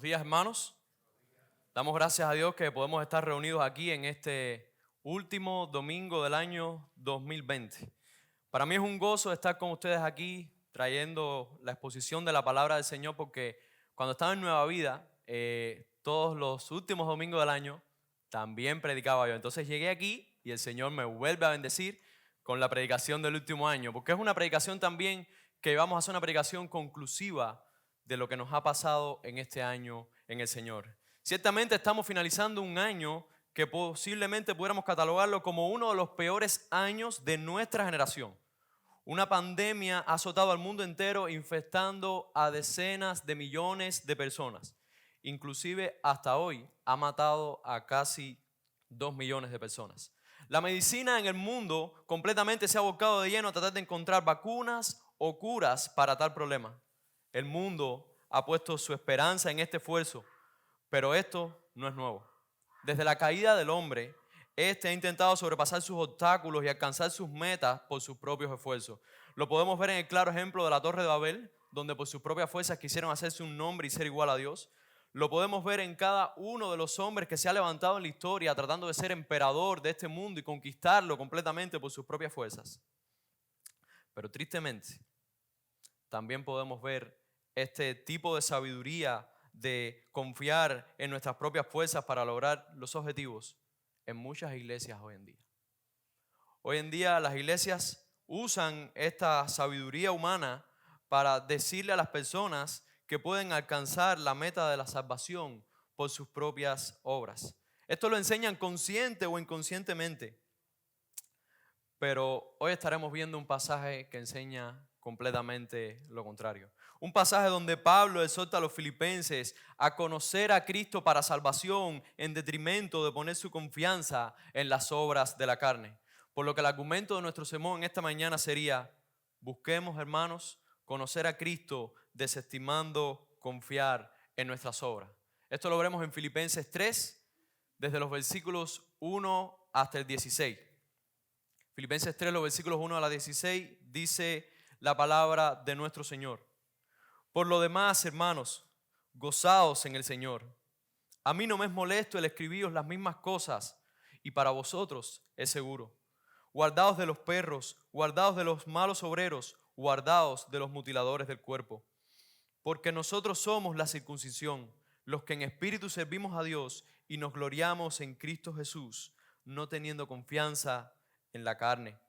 Buenos días, hermanos. Damos gracias a Dios que podemos estar reunidos aquí en este último domingo del año 2020. Para mí es un gozo estar con ustedes aquí trayendo la exposición de la palabra del Señor, porque cuando estaba en Nueva Vida, todos los últimos domingos del año también predicaba yo. Entonces llegué aquí y el Señor me vuelve a bendecir con la predicación del último año, porque es una predicación también que vamos a hacer una predicación conclusiva de lo que nos ha pasado en este año en el Señor. Ciertamente estamos finalizando un año que posiblemente pudiéramos catalogarlo como uno de los peores años de nuestra generación. Una pandemia ha azotado al mundo entero, infectando a decenas de millones de personas. Inclusive hasta hoy ha matado a casi 2 millones de personas. La medicina en el mundo completamente se ha volcado de lleno a tratar de encontrar vacunas o curas para tal problema. El mundo ha puesto su esperanza en este esfuerzo, pero esto no es nuevo. Desde la caída del hombre, este ha intentado sobrepasar sus obstáculos y alcanzar sus metas por sus propios esfuerzos. Lo podemos ver en el claro ejemplo de la Torre de Babel, donde por sus propias fuerzas quisieron hacerse un nombre y ser igual a Dios. Lo podemos ver en cada uno de los hombres que se ha levantado en la historia tratando de ser emperador de este mundo y conquistarlo completamente por sus propias fuerzas. Pero tristemente, también podemos ver este tipo de sabiduría de confiar en nuestras propias fuerzas para lograr los objetivos en muchas iglesias hoy en día. Hoy en día las iglesias usan esta sabiduría humana para decirle a las personas que pueden alcanzar la meta de la salvación por sus propias obras. Esto lo enseñan consciente o inconscientemente, pero hoy estaremos viendo un pasaje que enseña completamente lo contrario. Un pasaje donde Pablo exhorta a los filipenses a conocer a Cristo para salvación en detrimento de poner su confianza en las obras de la carne. Por lo que el argumento de nuestro sermón en esta mañana sería: busquemos, hermanos, conocer a Cristo desestimando confiar en nuestras obras. Esto lo veremos en Filipenses 3, desde los versículos 1 hasta el 16. Filipenses 3, los versículos 1 a la 16, dice la palabra de nuestro Señor. Por lo demás, hermanos, gozaos en el Señor. A mí no me es molesto el escribiros las mismas cosas, y para vosotros es seguro. Guardaos de los perros, guardaos de los malos obreros, guardaos de los mutiladores del cuerpo. Porque nosotros somos la circuncisión, los que en espíritu servimos a Dios y nos gloriamos en Cristo Jesús, no teniendo confianza en la carne.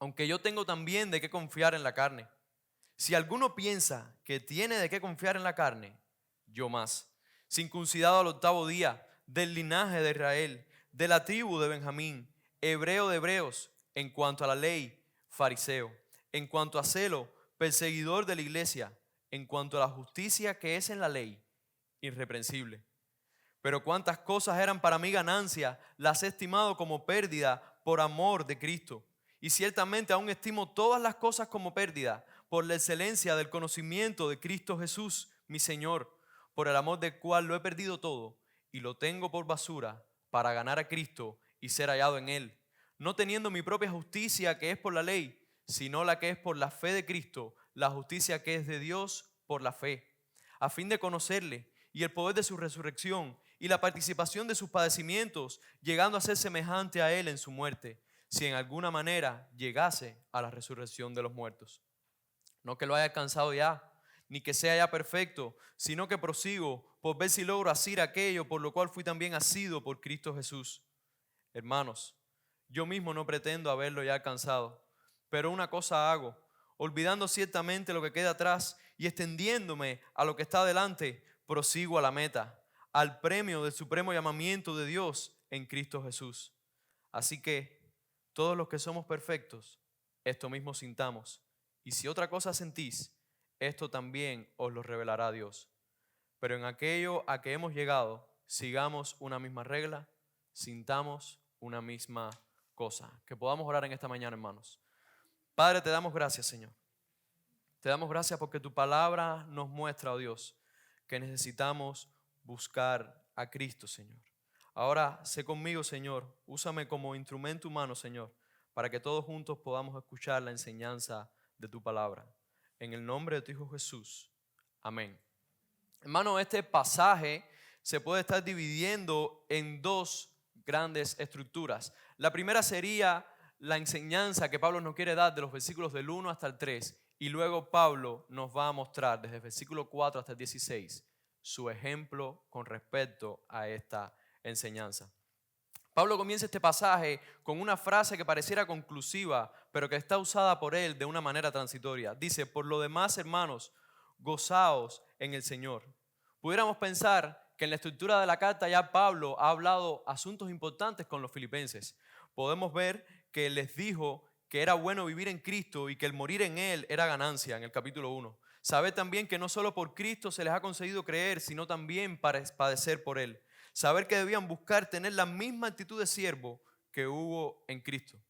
Aunque yo tengo también de qué confiar en la carne. Si alguno piensa que tiene de qué confiar en la carne, yo más. Circuncidado al 8º día, del linaje de Israel, de la tribu de Benjamín, hebreo de hebreos, en cuanto a la ley, fariseo, en cuanto a celo, perseguidor de la iglesia, en cuanto a la justicia que es en la ley, irreprensible. Pero cuántas cosas eran para mí ganancia, las he estimado como pérdida por amor de Cristo. Y ciertamente aún estimo todas las cosas como pérdida por la excelencia del conocimiento de Cristo Jesús, mi Señor, por el amor del cual lo he perdido todo y lo tengo por basura para ganar a Cristo y ser hallado en Él, no teniendo mi propia justicia que es por la ley, sino la que es por la fe de Cristo, la justicia que es de Dios por la fe, a fin de conocerle y el poder de su resurrección y la participación de sus padecimientos, llegando a ser semejante a Él en su muerte, si en alguna manera llegase a la resurrección de los muertos. No que lo haya alcanzado ya, ni que sea ya perfecto, sino que prosigo por ver si logro asir aquello por lo cual fui también asido por Cristo Jesús. Hermanos, yo mismo no pretendo haberlo ya alcanzado, pero una cosa hago, olvidando ciertamente lo que queda atrás y extendiéndome a lo que está delante, prosigo a la meta, al premio del supremo llamamiento de Dios en Cristo Jesús. Así que todos los que somos perfectos, esto mismo sintamos. Y si otra cosa sentís, esto también os lo revelará Dios. Pero en aquello a que hemos llegado, sigamos una misma regla, sintamos una misma cosa. Que podamos orar en esta mañana, hermanos. Padre, te damos gracias, Señor. Te damos gracias porque tu palabra nos muestra, oh Dios, que necesitamos buscar a Cristo, Señor. Ahora, sé conmigo, Señor. Úsame como instrumento humano, Señor, para que todos juntos podamos escuchar la enseñanza de tu palabra. En el nombre de tu Hijo Jesús. Amén. Hermano, este pasaje se puede estar dividiendo en dos grandes estructuras. La primera sería la enseñanza que Pablo nos quiere dar de los versículos del 1 hasta el 3, y luego Pablo nos va a mostrar desde el versículo 4 hasta el 16 su ejemplo con respecto a esta enseñanza. Pablo comienza este pasaje con una frase que pareciera conclusiva, pero que está usada por él de una manera transitoria. Dice: por lo demás, hermanos, gozaos en el Señor. Pudiéramos pensar que en la estructura de la carta ya Pablo ha hablado asuntos importantes con los filipenses. Podemos ver que les dijo que era bueno vivir en Cristo y que el morir en Él era ganancia en el capítulo 1. Sabe también que no solo por Cristo se les ha concedido creer, sino también para padecer por Él. Saber que debían buscar tener la misma actitud de siervo que hubo en Cristo.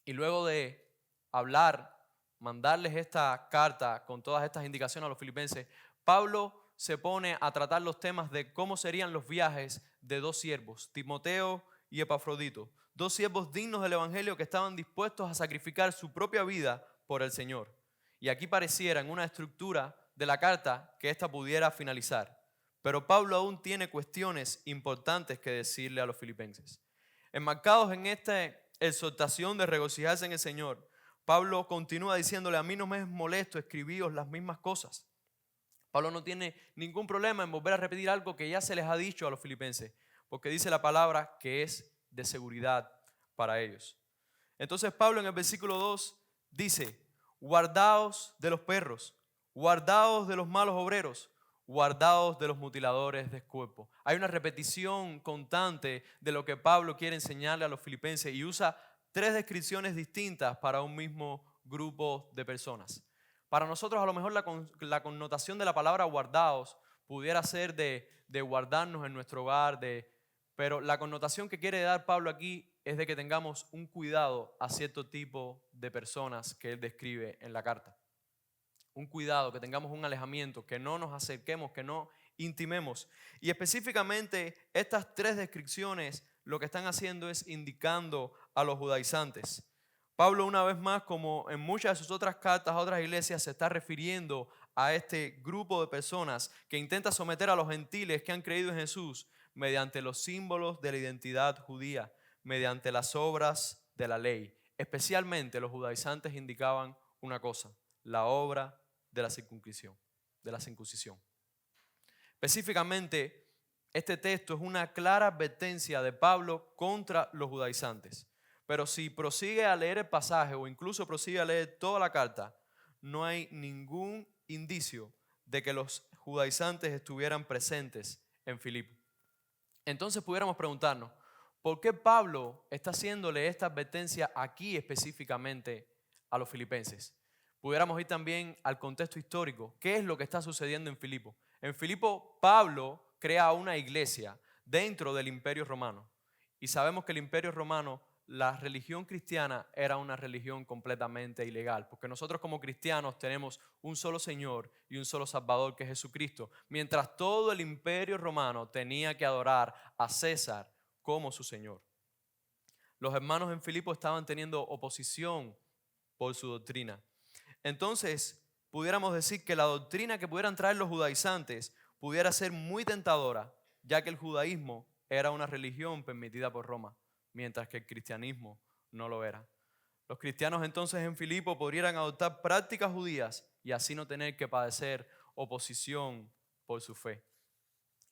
Y luego de hablar, mandarles esta carta con todas estas indicaciones a los filipenses, Pablo se pone a tratar los temas de cómo serían los viajes de dos siervos, Timoteo y Epafrodito, dos siervos dignos del Evangelio que estaban dispuestos a sacrificar su propia vida por el Señor. Y aquí pareciera en una estructura de la carta que ésta pudiera finalizar. Pero Pablo aún tiene cuestiones importantes que decirle a los filipenses. Enmarcados en esta exhortación de regocijarse en el Señor, Pablo continúa diciéndole: a mí no me es molesto escribiros las mismas cosas. Pablo no tiene ningún problema en volver a repetir algo que ya se les ha dicho a los filipenses, porque dice la palabra que es de seguridad para ellos. Entonces Pablo en el versículo 2 dice: guardaos de los perros, guardaos de los malos obreros, guardaos de los mutiladores de cuerpo. Hay una repetición constante de lo que Pablo quiere enseñarle a los filipenses y usa tres descripciones distintas para un mismo grupo de personas. Para nosotros a lo mejor la connotación de la palabra guardaos pudiera ser de guardarnos en nuestro hogar, pero la connotación que quiere dar Pablo aquí es de que tengamos un cuidado a cierto tipo de personas que él describe en la carta. Un cuidado, que tengamos un alejamiento, que no nos acerquemos, que no intimemos. Y específicamente estas tres descripciones lo que están haciendo es indicando a los judaizantes. Pablo, una vez más, como en muchas de sus otras cartas a otras iglesias, se está refiriendo a este grupo de personas que intenta someter a los gentiles que han creído en Jesús mediante los símbolos de la identidad judía, mediante las obras de la ley. Especialmente los judaizantes indicaban una cosa: la obra de la circuncisión, Específicamente, este texto es una clara advertencia de Pablo contra los judaizantes. Pero si prosigue a leer el pasaje o incluso prosigue a leer toda la carta, no hay ningún indicio de que los judaizantes estuvieran presentes en Filipo. Entonces pudiéramos preguntarnos: ¿por qué Pablo está haciéndole esta advertencia aquí específicamente a los filipenses? Pudiéramos ir también al contexto histórico. ¿Qué es lo que está sucediendo en Filipo? En Filipo, Pablo crea una iglesia dentro del Imperio Romano. Y sabemos que el Imperio Romano, la religión cristiana era una religión completamente ilegal, porque nosotros como cristianos tenemos un solo Señor y un solo Salvador, que es Jesucristo, mientras todo el Imperio Romano tenía que adorar a César como su Señor. Los hermanos en Filipo estaban teniendo oposición por su doctrina. Entonces, pudiéramos decir que la doctrina que pudieran traer los judaizantes pudiera ser muy tentadora, ya que el judaísmo era una religión permitida por Roma, mientras que el cristianismo no lo era. Los cristianos entonces en Filipo podrían adoptar prácticas judías y así no tener que padecer oposición por su fe.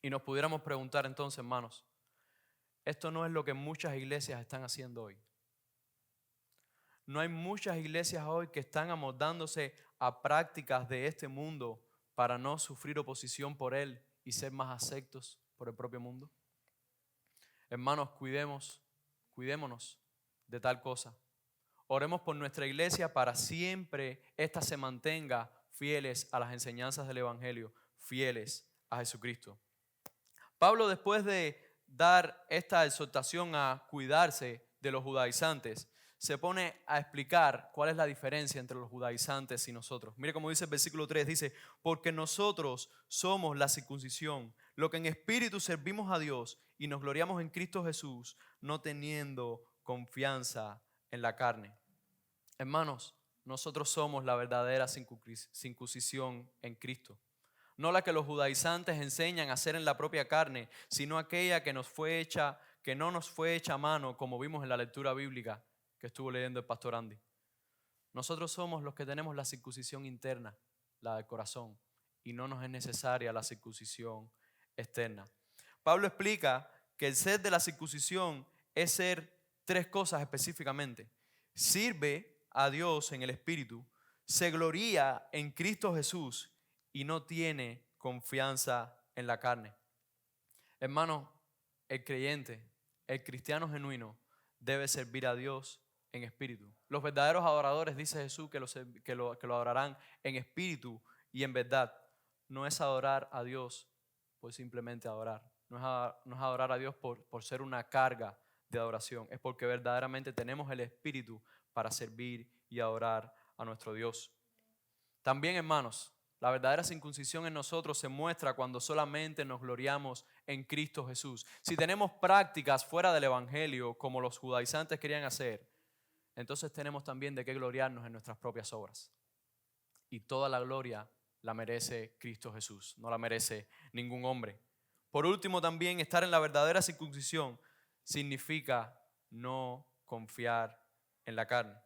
Y nos pudiéramos preguntar entonces, hermanos, ¿esto no es lo que muchas iglesias están haciendo hoy? No hay muchas iglesias hoy que están amoldándose a prácticas de este mundo para no sufrir oposición por él y ser más aceptos por el propio mundo. Hermanos, cuidémonos de tal cosa. Oremos por nuestra iglesia para siempre ésta se mantenga fieles a las enseñanzas del Evangelio, fieles a Jesucristo. Pablo, después de dar esta exhortación a cuidarse de los judaizantes, se pone a explicar cuál es la diferencia entre los judaizantes y nosotros. Mire cómo dice el versículo 3, dice: porque nosotros somos la circuncisión, lo que en espíritu servimos a Dios y nos gloriamos en Cristo Jesús, no teniendo confianza en la carne. Hermanos, nosotros somos la verdadera circuncisión en Cristo. no la que los judaizantes enseñan a hacer en la propia carne, sino aquella que no nos fue hecha a mano, como vimos en la lectura bíblica que estuvo leyendo el pastor Andy. Nosotros somos los que tenemos la circuncisión interna, la del corazón, y no nos es necesaria la circuncisión externa. Pablo explica que el ser de la circuncisión es ser tres cosas específicamente. Sirve a Dios en el Espíritu, se gloría en Cristo Jesús y no tiene confianza en la carne. Hermano, el creyente, el cristiano genuino, debe servir a Dios en espíritu. Los verdaderos adoradores, dice Jesús, que lo adorarán en espíritu y en verdad. No es adorar a Dios por simplemente adorar. No es adorar a Dios por ser una carga de adoración. Es porque verdaderamente tenemos el espíritu para servir y adorar a nuestro Dios. También, hermanos, la verdadera circuncisión en nosotros se muestra cuando solamente nos gloriamos en Cristo Jesús. Si tenemos prácticas fuera del Evangelio, como los judaizantes querían hacer, entonces tenemos también de qué gloriarnos en nuestras propias obras. Y toda la gloria la merece Cristo Jesús, no la merece ningún hombre. Por último, también estar en la verdadera circuncisión significa no confiar en la carne.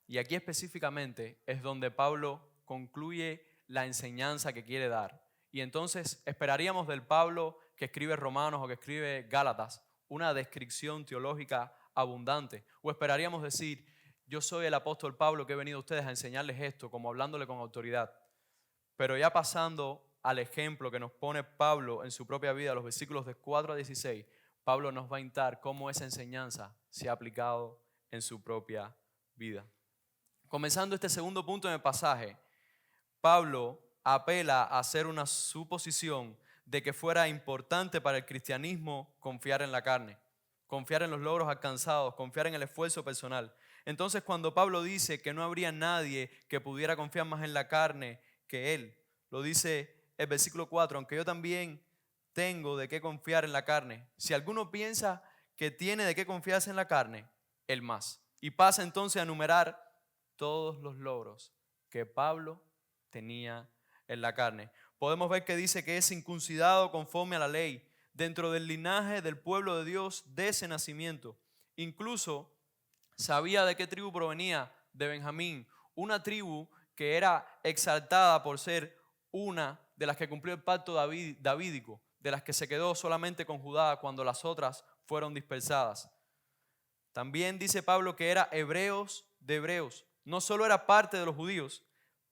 Y aquí específicamente es donde Pablo concluye la enseñanza que quiere dar. Y entonces esperaríamos del Pablo que escribe Romanos o que escribe Gálatas una descripción teológica abundante. O esperaríamos decir, yo soy el apóstol Pablo que he venido a ustedes a enseñarles esto, como hablándole con autoridad. Pero ya pasando al ejemplo que nos pone Pablo en su propia vida, los versículos de 4 a 16, Pablo nos va a indicar cómo esa enseñanza se ha aplicado en su propia vida. Comenzando este segundo punto en el pasaje, Pablo apela a hacer una suposición de que fuera importante para el cristianismo confiar en la carne, confiar en los logros alcanzados, confiar en el esfuerzo personal. Entonces, cuando Pablo dice que no habría nadie que pudiera confiar más en la carne que él, lo dice el versículo 4, aunque yo también tengo de qué confiar en la carne. Si alguno piensa que tiene de qué confiarse en la carne, él más. Y pasa entonces a enumerar todos los logros que Pablo tenía en la carne. Podemos ver que dice que es circuncidado conforme a la ley, dentro del linaje del pueblo de Dios de ese nacimiento. Incluso sabía de qué tribu provenía, de Benjamín, una tribu que era exaltada por ser una de las que cumplió el pacto davídico, de las que se quedó solamente con Judá cuando las otras fueron dispersadas. También dice Pablo que era hebreos de hebreos. No solo era parte de los judíos,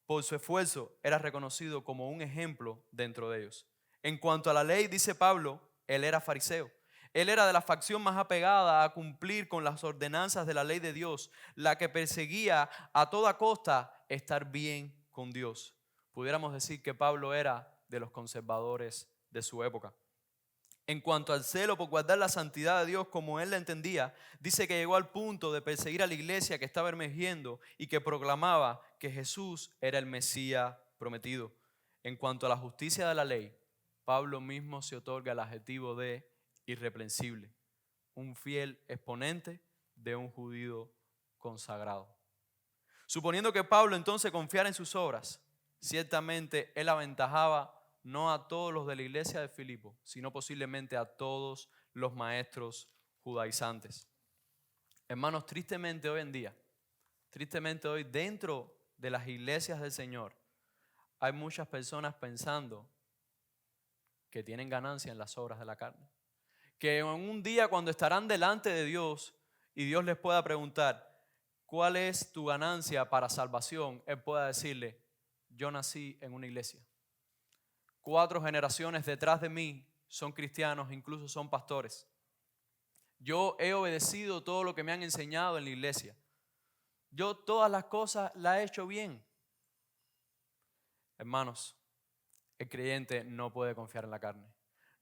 por su esfuerzo era reconocido como un ejemplo dentro de ellos. En cuanto a la ley, dice Pablo, él era fariseo. Él era de la facción más apegada a cumplir con las ordenanzas de la ley de Dios, la que perseguía a toda costa estar bien con Dios. Pudiéramos decir que Pablo era de los conservadores de su época. En cuanto al celo por guardar la santidad de Dios como él la entendía, dice que llegó al punto de perseguir a la iglesia que estaba emergiendo y que proclamaba que Jesús era el Mesías prometido. En cuanto a la justicia de la ley, Pablo mismo se otorga el adjetivo de irreprensible, un fiel exponente de un judío consagrado. Suponiendo que Pablo entonces confiara en sus obras, ciertamente él aventajaba no a todos los de la iglesia de Filipo, sino posiblemente a todos los maestros judaizantes. Hermanos, tristemente hoy en día, tristemente hoy dentro de las iglesias del Señor, hay muchas personas pensando que tienen ganancia en las obras de la carne. Que en un día cuando estarán delante de Dios y Dios les pueda preguntar, ¿cuál es tu ganancia para salvación? Él pueda decirle, yo nací en una iglesia. 4 generaciones detrás de mí son cristianos, incluso son pastores. Yo he obedecido todo lo que me han enseñado en la iglesia. Yo todas las cosas las he hecho bien. Hermanos, el creyente no puede confiar en la carne.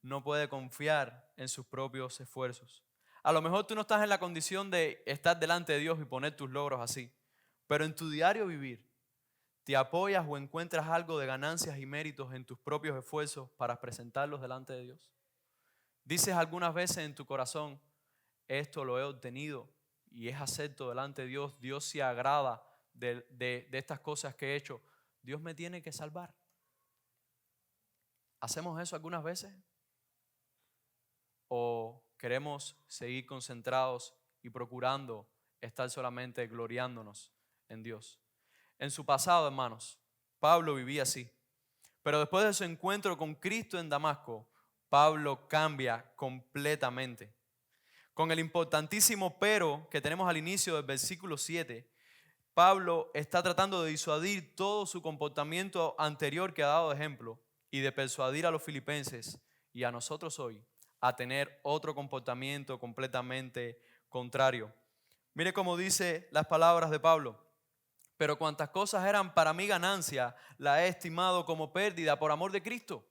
No puede confiar en sus propios esfuerzos. A lo mejor tú no estás en la condición de estar delante de Dios y poner tus logros así. Pero en tu diario vivir, ¿te apoyas o encuentras algo de ganancias y méritos en tus propios esfuerzos para presentarlos delante de Dios? Dices algunas veces en tu corazón, esto lo he obtenido y es acepto delante de Dios. Dios se agrada de estas cosas que he hecho. Dios me tiene que salvar. ¿Hacemos eso algunas veces? ¿O queremos seguir concentrados y procurando estar solamente gloriándonos en Dios? En su pasado, hermanos, Pablo vivía así. Pero después de su encuentro con Cristo en Damasco, Pablo cambia completamente. Con el importantísimo pero que tenemos al inicio del versículo 7, Pablo está tratando de disuadir todo su comportamiento anterior que ha dado de ejemplo y de persuadir a los filipenses y a nosotros hoy a tener otro comportamiento completamente contrario. Mire cómo dice las palabras de Pablo. Pero cuantas cosas eran para mí ganancia, la he estimado como pérdida por amor de Cristo.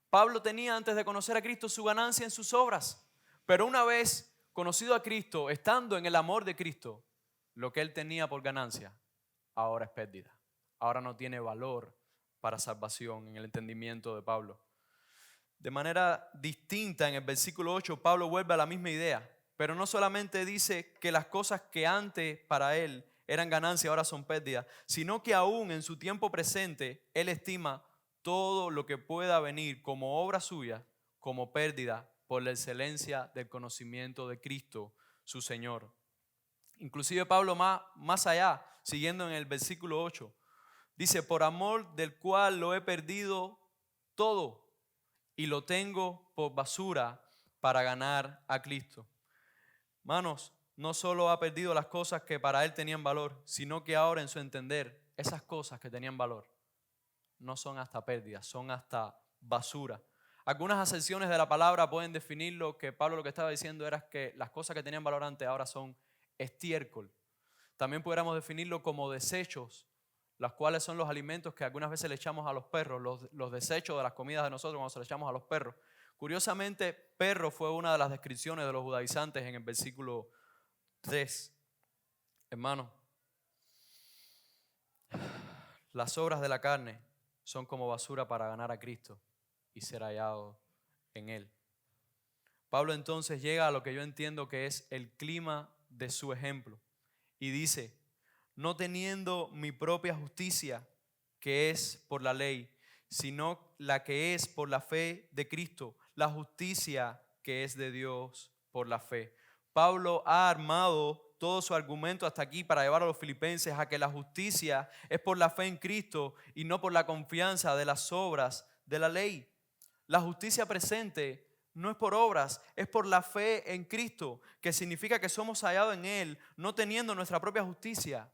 Pablo tenía antes de conocer a Cristo su ganancia en sus obras, pero una vez conocido a Cristo, estando en el amor de Cristo, lo que él tenía por ganancia, ahora es pérdida. Ahora no tiene valor para salvación en el entendimiento de Pablo. De manera distinta, en el versículo 8, Pablo vuelve a la misma idea, pero no solamente dice que las cosas que antes para él eran ganancia ahora son pérdida, sino que aún en su tiempo presente él estima todo lo que pueda venir como obra suya, como pérdida por la excelencia del conocimiento de Cristo, su Señor. Inclusive Pablo más allá, siguiendo en el versículo 8, dice, por amor del cual lo he perdido todo y lo tengo por basura para ganar a Cristo. Hermanos, no solo ha perdido las cosas que para él tenían valor, sino que ahora en su entender, esas cosas que tenían valor no son hasta pérdidas, son hasta basura. Algunas acepciones de la palabra pueden definir lo que Pablo lo que estaba diciendo era que las cosas que tenían valor antes ahora son estiércol. También pudiéramos definirlo como desechos, los cuales son los alimentos que algunas veces le echamos a los perros, los desechos de las comidas de nosotros cuando se le echamos a los perros. Curiosamente, perro fue una de las descripciones de los judaizantes en el versículo 3. Hermano, las obras de la carne son como basura para ganar a Cristo y ser hallado en Él. Pablo entonces llega a lo que yo entiendo que es el clima de su ejemplo y dice, no teniendo mi propia justicia, que es por la ley, sino la que es por la fe de Cristo, la justicia que es de Dios por la fe. Pablo ha armado todo su argumento hasta aquí para llevar a los filipenses a que la justicia es por la fe en Cristo y no por la confianza de las obras de la ley. La justicia presente no es por obras, es por la fe en Cristo, que significa que somos hallados en Él, no teniendo nuestra propia justicia,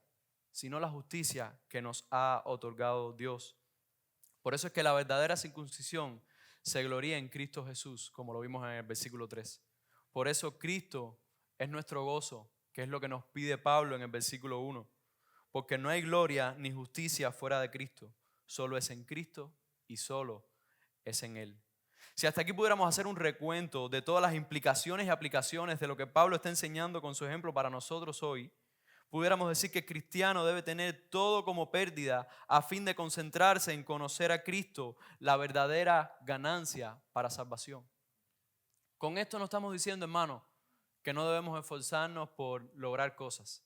sino la justicia que nos ha otorgado Dios. Por eso es que la verdadera circuncisión se gloría en Cristo Jesús, como lo vimos en el versículo 3. Por eso Cristo es nuestro gozo, que es lo que nos pide Pablo en el versículo 1. Porque no hay gloria ni justicia fuera de Cristo, solo es en Cristo y solo es en Él. Si hasta aquí pudiéramos hacer un recuento de todas las implicaciones y aplicaciones de lo que Pablo está enseñando con su ejemplo para nosotros hoy, pudiéramos decir que el cristiano debe tener todo como pérdida a fin de concentrarse en conocer a Cristo, la verdadera ganancia para salvación. Con esto no estamos diciendo, hermano, que no debemos esforzarnos por lograr cosas,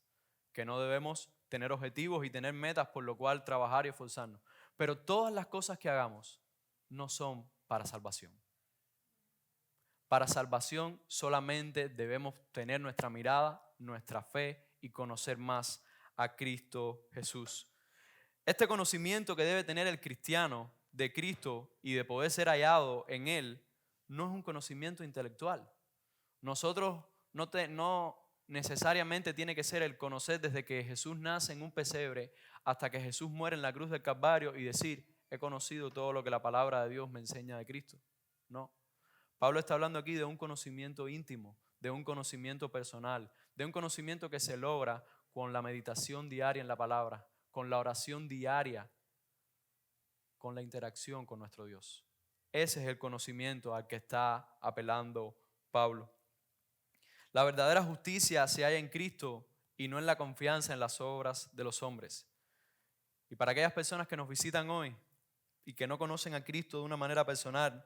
que no debemos tener objetivos y tener metas por lo cual trabajar y esforzarnos. Pero todas las cosas que hagamos no son para salvación. Para salvación solamente debemos tener nuestra mirada, nuestra fe y conocer más a Cristo Jesús. Este conocimiento que debe tener el cristiano de Cristo y de poder ser hallado en Él no es un conocimiento intelectual. Nosotros no necesariamente tiene que ser el conocer desde que Jesús nace en un pesebre hasta que Jesús muere en la cruz del Calvario y decir, he conocido todo lo que la palabra de Dios me enseña de Cristo. No. Pablo está hablando aquí de un conocimiento íntimo, de un conocimiento personal, de un conocimiento que se logra con la meditación diaria en la palabra, con la oración diaria, con la interacción con nuestro Dios. Ese es el conocimiento al que está apelando Pablo. La verdadera justicia se halla en Cristo y no en la confianza en las obras de los hombres. Y para aquellas personas que nos visitan hoy y que no conocen a Cristo de una manera personal,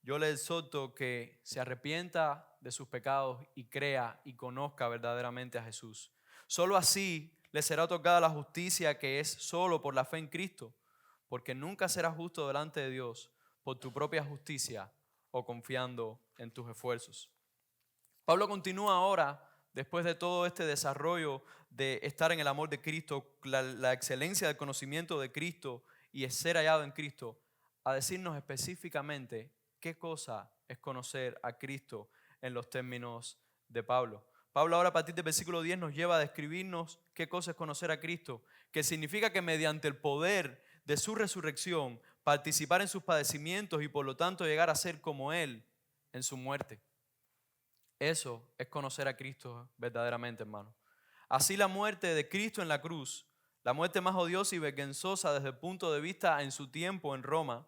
yo les exhorto que se arrepienta de sus pecados y crea y conozca verdaderamente a Jesús. Solo así le será otorgada la justicia que es solo por la fe en Cristo, porque nunca será justo delante de Dios por tu propia justicia o confiando en tus esfuerzos. Pablo continúa ahora, después de todo este desarrollo de estar en el amor de Cristo, la excelencia del conocimiento de Cristo y el ser hallado en Cristo, a decirnos específicamente qué cosa es conocer a Cristo en los términos de Pablo. Pablo ahora a partir del versículo 10 nos lleva a describirnos qué cosa es conocer a Cristo, que significa que mediante el poder de su resurrección, participar en sus padecimientos y por lo tanto llegar a ser como Él en su muerte. Eso es conocer a Cristo verdaderamente, hermano. Así la muerte de Cristo en la cruz, la muerte más odiosa y vergonzosa desde el punto de vista en su tiempo en Roma,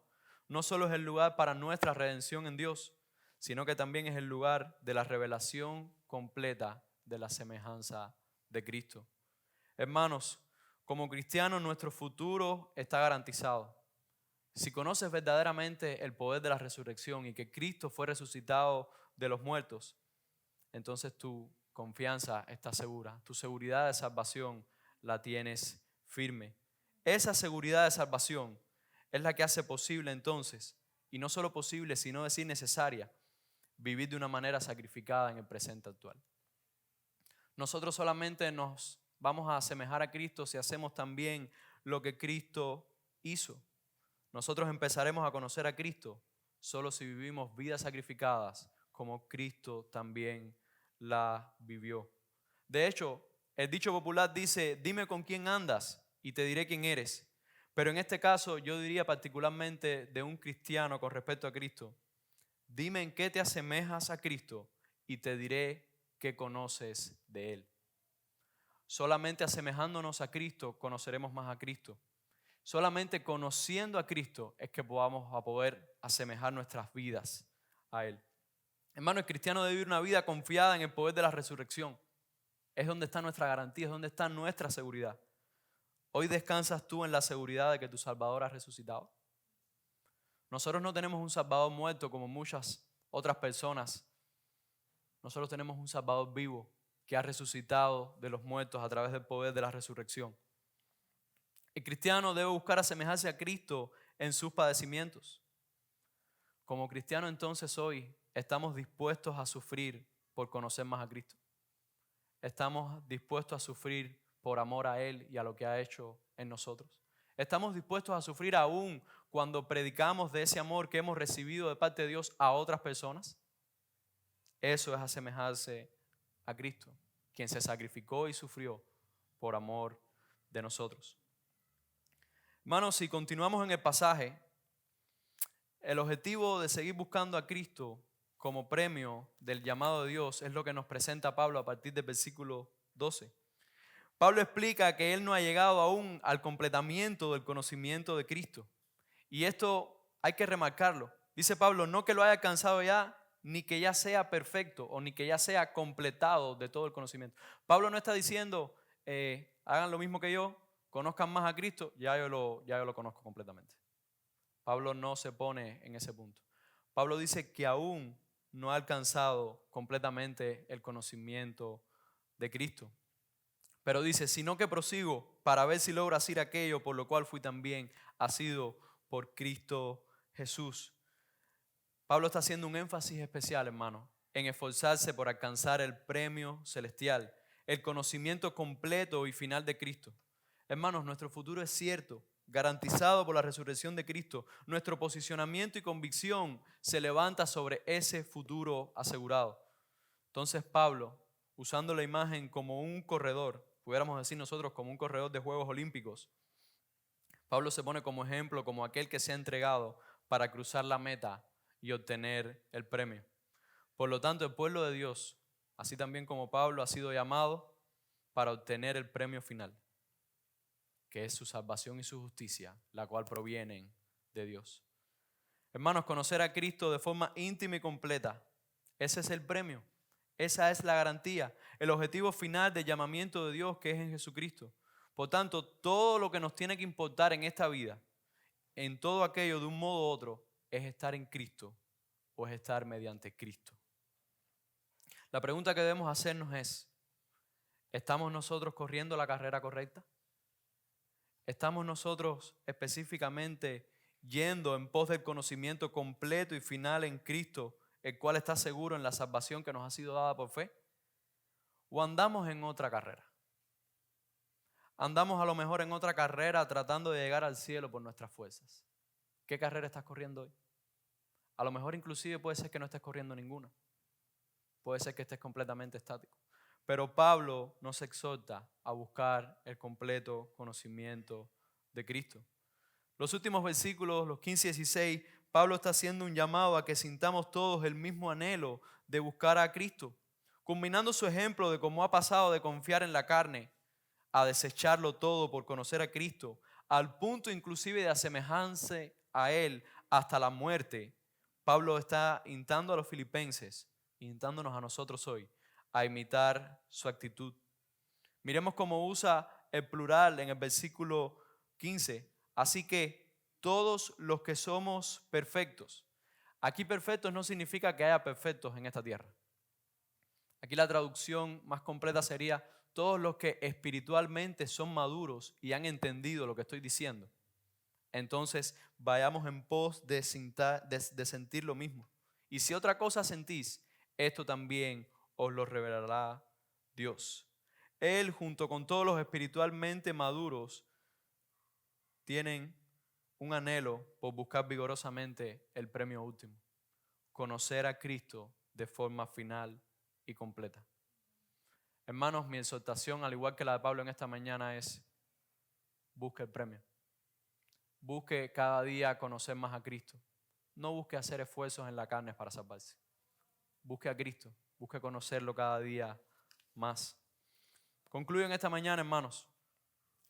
no solo es el lugar para nuestra redención en Dios, sino que también es el lugar de la revelación completa de la semejanza de Cristo. Hermanos, como cristianos nuestro futuro está garantizado. Si conoces verdaderamente el poder de la resurrección y que Cristo fue resucitado de los muertos, entonces tu confianza está segura, tu seguridad de salvación la tienes firme. Esa seguridad de salvación es la que hace posible entonces, y no solo posible, sino decir necesaria, vivir de una manera sacrificada en el presente actual. Nosotros solamente nos vamos a asemejar a Cristo si hacemos también lo que Cristo hizo. Nosotros empezaremos a conocer a Cristo solo si vivimos vidas sacrificadas como Cristo también la vivió. De hecho, el dicho popular dice, dime con quién andas y te diré quién eres. Pero en este caso yo diría particularmente de un cristiano con respecto a Cristo, dime en qué te asemejas a Cristo y te diré qué conoces de Él. Solamente asemejándonos a Cristo conoceremos más a Cristo. Solamente conociendo a Cristo es que vamos a poder asemejar nuestras vidas a Él. Hermano, el cristiano debe vivir una vida confiada en el poder de la resurrección. Es donde está nuestra garantía, es donde está nuestra seguridad. Hoy descansas tú en la seguridad de que tu Salvador ha resucitado. Nosotros no tenemos un Salvador muerto como muchas otras personas. Nosotros tenemos un Salvador vivo que ha resucitado de los muertos a través del poder de la resurrección. El cristiano debe buscar asemejarse a Cristo en sus padecimientos. Como cristiano entonces hoy estamos dispuestos a sufrir por conocer más a Cristo. Estamos dispuestos a sufrir por amor a Él y a lo que ha hecho en nosotros. Estamos dispuestos a sufrir aún cuando predicamos de ese amor que hemos recibido de parte de Dios a otras personas. Eso es asemejarse a Cristo, quien se sacrificó y sufrió por amor de nosotros. Hermanos, si continuamos en el pasaje, el objetivo de seguir buscando a Cristo como premio del llamado de Dios es lo que nos presenta Pablo a partir del versículo 12. Pablo explica que él no ha llegado aún al completamiento del conocimiento de Cristo. Y esto hay que remarcarlo. Dice Pablo, no que lo haya alcanzado ya, ni que ya sea perfecto o ni que ya sea completado de todo el conocimiento. Pablo no está diciendo, hagan lo mismo que yo, conozcan más a Cristo, ya yo lo conozco completamente. Pablo no se pone en ese punto. Pablo dice que aún no ha alcanzado completamente el conocimiento de Cristo. Pero dice, sino que prosigo para ver si logro hacer aquello por lo cual fui también asido por Cristo Jesús. Pablo está haciendo un énfasis especial, hermano, en esforzarse por alcanzar el premio celestial, el conocimiento completo y final de Cristo. Hermanos, nuestro futuro es cierto, garantizado por la resurrección de Cristo. Nuestro posicionamiento y convicción se levanta sobre ese futuro asegurado. Entonces Pablo, usando la imagen como un corredor, pudiéramos decir nosotros como un corredor de Juegos Olímpicos, Pablo se pone como ejemplo como aquel que se ha entregado para cruzar la meta y obtener el premio. Por lo tanto, el pueblo de Dios, así también como Pablo, ha sido llamado para obtener el premio final, que es su salvación y su justicia, la cual provienen de Dios. Hermanos, conocer a Cristo de forma íntima y completa, ese es el premio, esa es la garantía, el objetivo final del llamamiento de Dios que es en Jesucristo. Por tanto, todo lo que nos tiene que importar en esta vida, en todo aquello de un modo u otro, es estar en Cristo o es estar mediante Cristo. La pregunta que debemos hacernos es, ¿estamos nosotros corriendo la carrera correcta? ¿Estamos nosotros específicamente yendo en pos del conocimiento completo y final en Cristo, el cual está seguro en la salvación que nos ha sido dada por fe? ¿O andamos en otra carrera? Andamos a lo mejor en otra carrera tratando de llegar al cielo por nuestras fuerzas. ¿Qué carrera estás corriendo hoy? A lo mejor inclusive puede ser que no estés corriendo ninguna. Puede ser que estés completamente estático. Pero Pablo nos exhorta a buscar el completo conocimiento de Cristo. Los últimos versículos, los 15 y 16, Pablo está haciendo un llamado a que sintamos todos el mismo anhelo de buscar a Cristo, combinando su ejemplo de cómo ha pasado de confiar en la carne a desecharlo todo por conocer a Cristo, al punto inclusive de asemejarse a Él hasta la muerte. Pablo está instando a los filipenses, instándonos a nosotros hoy, a imitar su actitud. Miremos cómo usa el plural en el versículo 15. Así que todos los que somos perfectos. Aquí perfectos no significa que haya perfectos en esta tierra. Aquí la traducción más completa sería todos los que espiritualmente son maduros y han entendido lo que estoy diciendo. Entonces vayamos en pos de sentir lo mismo. Y si otra cosa sentís, esto también os lo revelará Dios. Él, junto con todos los espiritualmente maduros, tienen un anhelo por buscar vigorosamente el premio último: conocer a Cristo de forma final y completa. Hermanos, mi exhortación, al igual que la de Pablo en esta mañana, es: busque el premio. Busque cada día conocer más a Cristo. No busque hacer esfuerzos en la carne para salvarse. Busque a Cristo. Busque conocerlo cada día más. Concluyo en esta mañana, hermanos.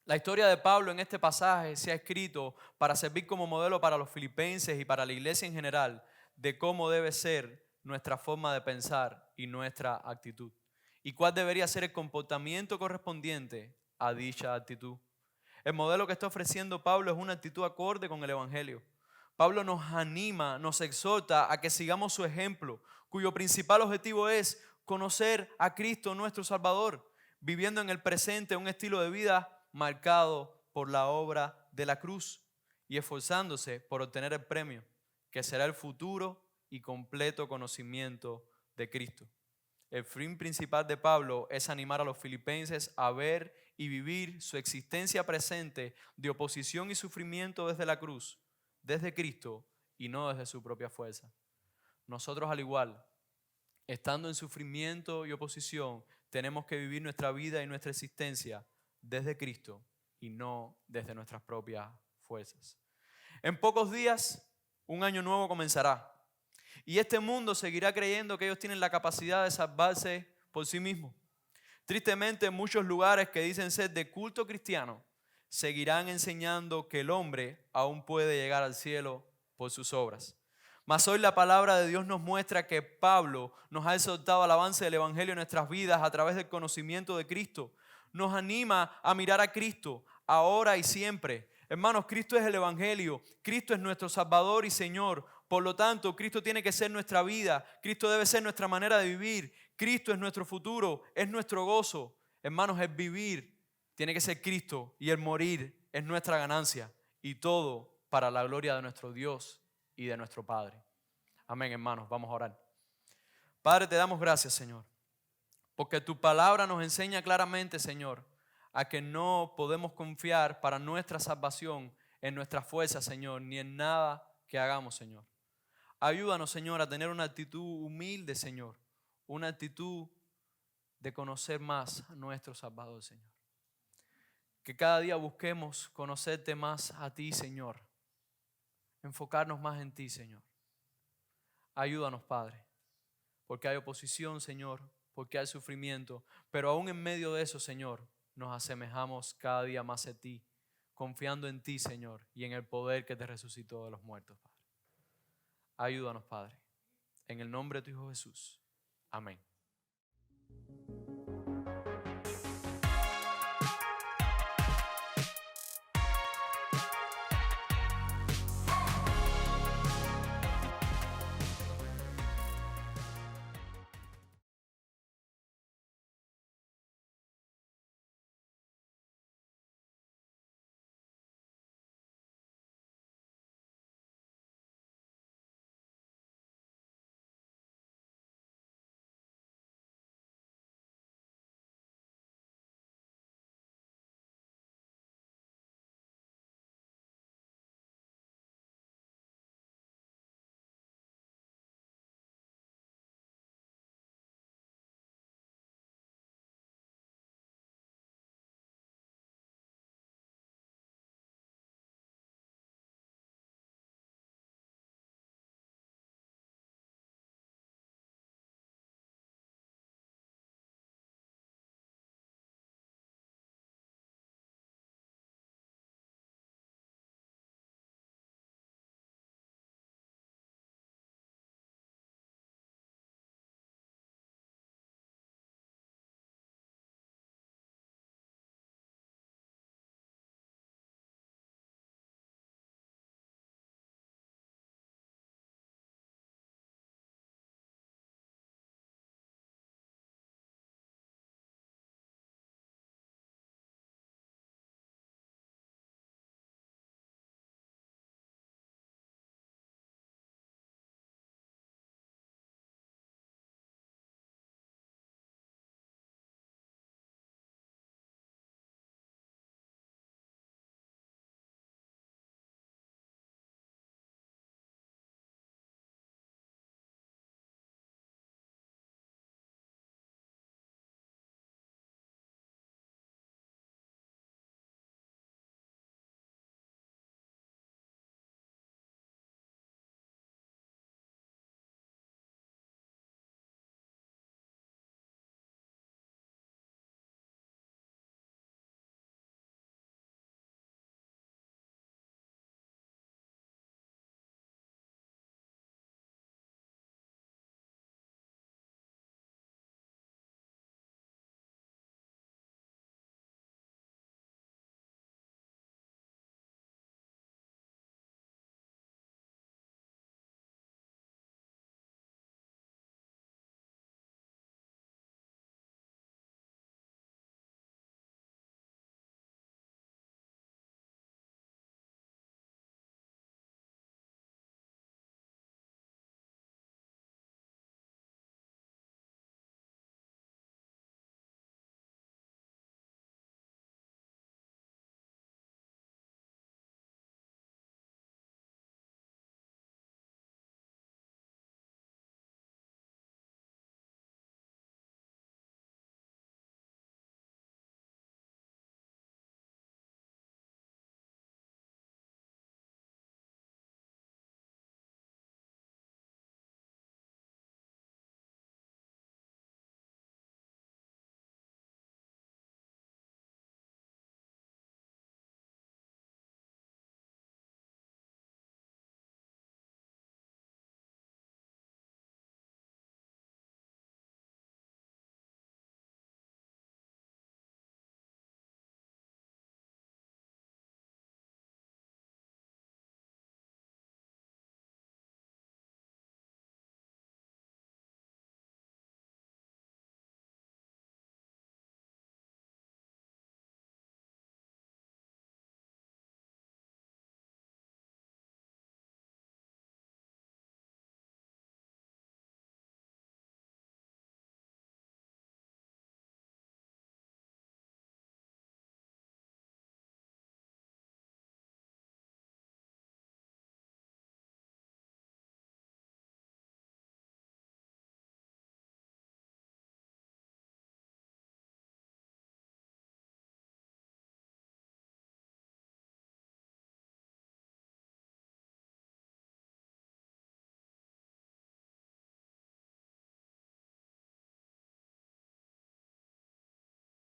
La historia de Pablo en este pasaje se ha escrito para servir como modelo para los filipenses y para la iglesia en general de cómo debe ser nuestra forma de pensar y nuestra actitud, y cuál debería ser el comportamiento correspondiente a dicha actitud. El modelo que está ofreciendo Pablo es una actitud acorde con el Evangelio. Pablo nos anima, nos exhorta a que sigamos su ejemplo, cuyo principal objetivo es conocer a Cristo nuestro Salvador, viviendo en el presente un estilo de vida marcado por la obra de la cruz y esforzándose por obtener el premio, que será el futuro y completo conocimiento de Cristo. El fin principal de Pablo es animar a los filipenses a ver y vivir su existencia presente de oposición y sufrimiento desde la cruz, desde Cristo y no desde su propia fuerza. Nosotros, al igual, estando en sufrimiento y oposición, tenemos que vivir nuestra vida y nuestra existencia desde Cristo y no desde nuestras propias fuerzas. En pocos días, un año nuevo comenzará. Y este mundo seguirá creyendo que ellos tienen la capacidad de salvarse por sí mismos. Tristemente, en muchos lugares que dicen ser de culto cristiano, seguirán enseñando que el hombre aún puede llegar al cielo por sus obras. Mas hoy la palabra de Dios nos muestra que Pablo nos ha exhortado al avance del Evangelio en nuestras vidas a través del conocimiento de Cristo. Nos anima a mirar a Cristo ahora y siempre. Hermanos, Cristo es el Evangelio, Cristo es nuestro Salvador y Señor. Por lo tanto, Cristo tiene que ser nuestra vida, Cristo debe ser nuestra manera de vivir, Cristo es nuestro futuro, es nuestro gozo. Hermanos, el vivir tiene que ser Cristo y el morir es nuestra ganancia, y todo para la gloria de nuestro Dios y de nuestro Padre. Amén, hermanos, vamos a orar. Padre, te damos gracias, Señor, porque tu palabra nos enseña claramente, Señor, a que no podemos confiar para nuestra salvación en nuestra fuerza, Señor, ni en nada que hagamos, Señor. Ayúdanos, Señor, a tener una actitud humilde, Señor, una actitud de conocer más a nuestro Salvador, Señor. Que cada día busquemos conocerte más a ti, Señor, enfocarnos más en ti, Señor. Ayúdanos, Padre, porque hay oposición, Señor, porque hay sufrimiento, pero aún en medio de eso, Señor, nos asemejamos cada día más a ti, confiando en ti, Señor, y en el poder que te resucitó de los muertos, Padre. Ayúdanos, Padre, en el nombre de tu Hijo Jesús. Amén.